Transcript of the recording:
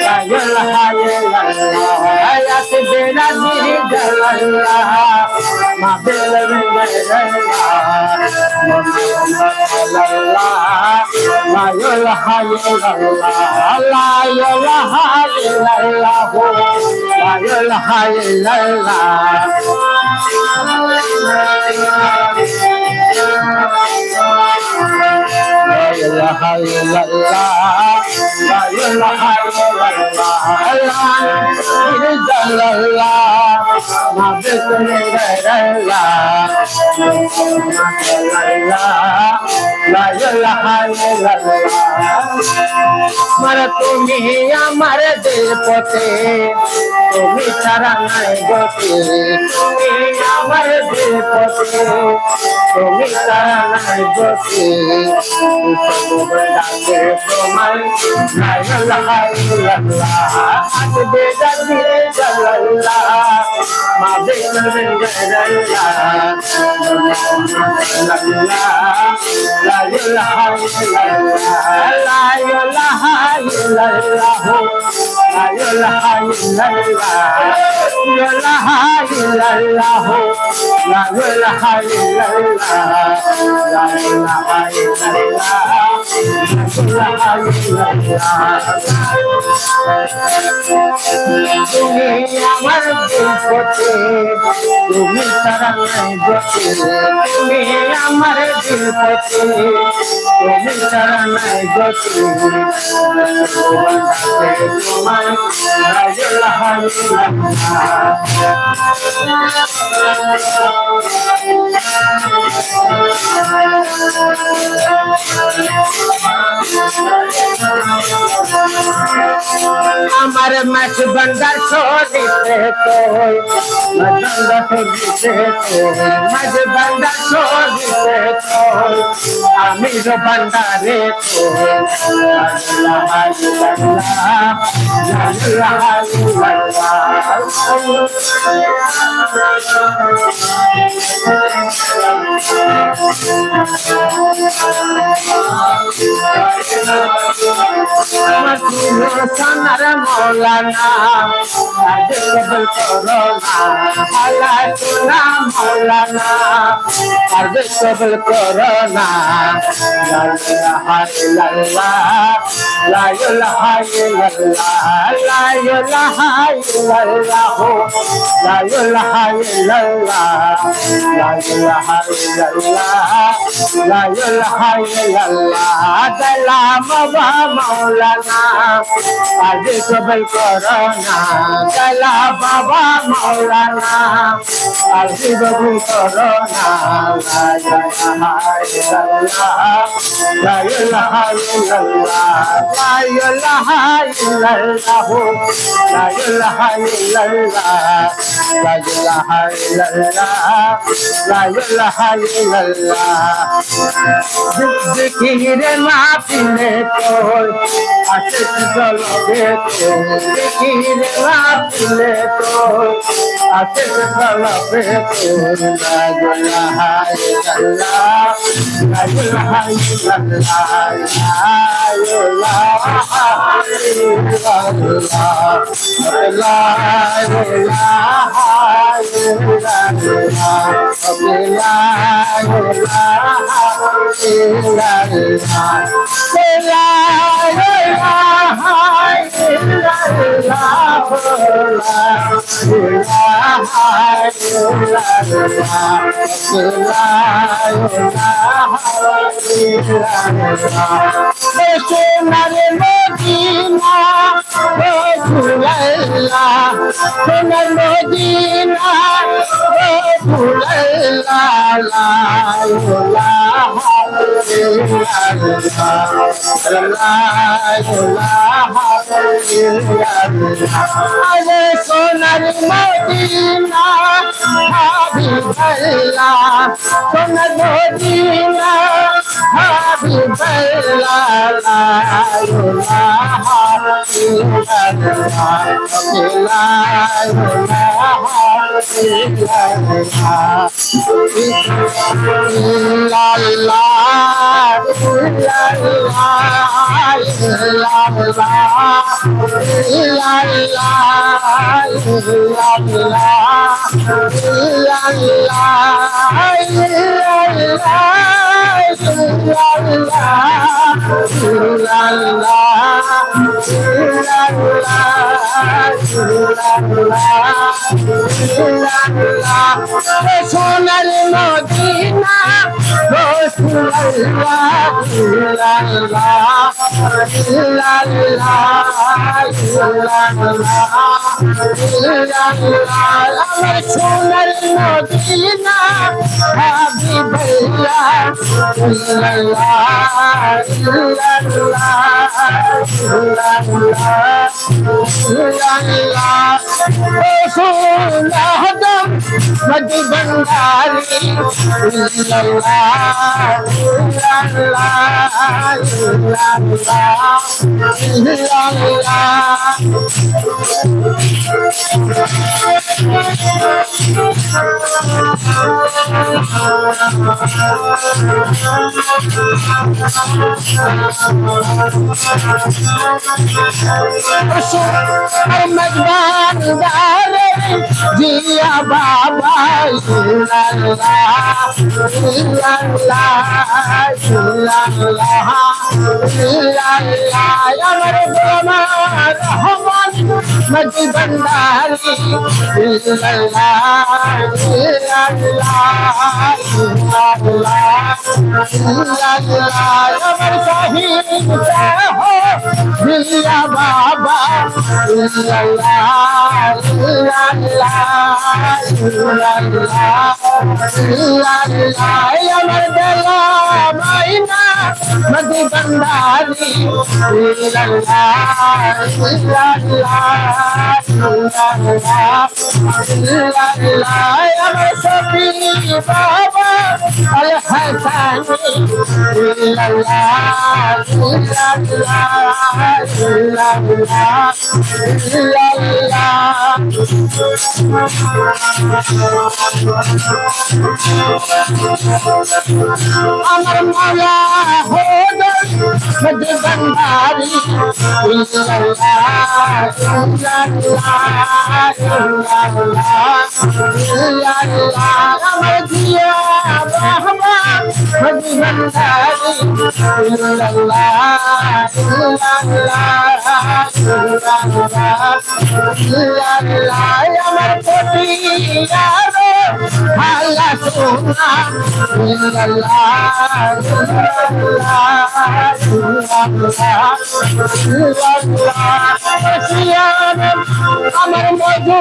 la ilaha illallah ayat bena diri jalallah ma bela illallah la ilaha illallah la ilaha illallah la ilaha illallah ilaha illallah la ilaha illallah ma la ilaha illallah mara তুমি আমার দিল পথে তুমি ছাড়া নাই গতি তুমি আমার দিল পথে তুমি ছাড়া নাই গতি ডাকে তোমার লা ইলাহা ইল্লাল্লাহ আসবে জানি জাল্লাল্লাহ মা বেকরে জাল্লাল্লাহ লা ইলাহা ইল্লাল্লাহ লা ইলাহা ইল্লাল্লাহ লা ইলাহা ইল্লাল্লাহ লা ইলাহা ইল্লাল্লাহ লা ইলাহা ইল্লাল্লাহ লা ইলাহা ইল্লাল্লাহ তুমি আমার দিলপতে তুমি তারা নাই গতি তুমি আমার দিলপতে তুমি তারা নাই গতি তোমার লা ইলাহা আমার মাছ বন্দার ছোড়িতে তোই মজন্দা ছোড়িতে তোই মাছ বন্দার ছোড়িতে তোই আমি রো বন্দারে তোই আল্লাহ আল্লাহ সোনার মৌলানা আজ কবল করো না আল্লাহ সোনা মৌলানা আজ কবল করো না লা ইলাহা ইল্লাল্লাহ লা ইলাহা ইল্লাল্লাহ লা ইলাহা ইল্লাল্লাহ লা ইলাহা ইল্লাল্লাহ লা ইলাহা ইল্লাল্লাহ লা ইলাহা ইল্লাল্লাহ কালাম বা মাওলানা আজ কবল করো না কালা বাবা মাওলানা আজ কবল করো না লা ইলাহা ইল্লাল্লাহ লা ইলাহা ইল্লাল্লাহ লা ইলাহা ইল্লাল্লাহ লা ইলাহা ইল্লাল্লাহ লা ইলাহা ইল্লাল্লাহ জিকিরে মাহফিলে তোর আশিক গলবে তোর জিকিরে মাহফিলে তোর আশিক গলবে তোর লা ইলাহা ইল্লাল্লাহ লা ইলাহা ইল্লাল্লাহ লা ইলাহা ইল্লাল্লাহ লা ইলাহা ইল্লাল্লাহ লা সোনার মদিনা ও ভুলাইলা সোনার মদিনা ও ভুলাইলা লা ইলাহা ইল্লাল্লাহ লা ইলাহা ইল্লাল্লাহ আরে সোনার মদিনা হাবিবাল্লাহ সোনার মদিনা হাবিবাল্লাহ লা ইলাহা ইল্লাল্লাহ লা ইলাহা ইল্লাল্লাহ ইল্লাল্লাহ ইল্লাল্লাহ সোনার মদিনা আমার সোনার মদিনা হাবিবাল্লাহ मधु बंगाली जिया बाबा मजी बंडारी अमर साहिब हो जिया बाबा अमर दला माइना मधु बंडारी अमर सफी बाबा अल हसनी अमर मौला हो मधु बंडारी अमर दिया बाबा मधु बंडारी अमर पोतिया भाला सोना अमर मधु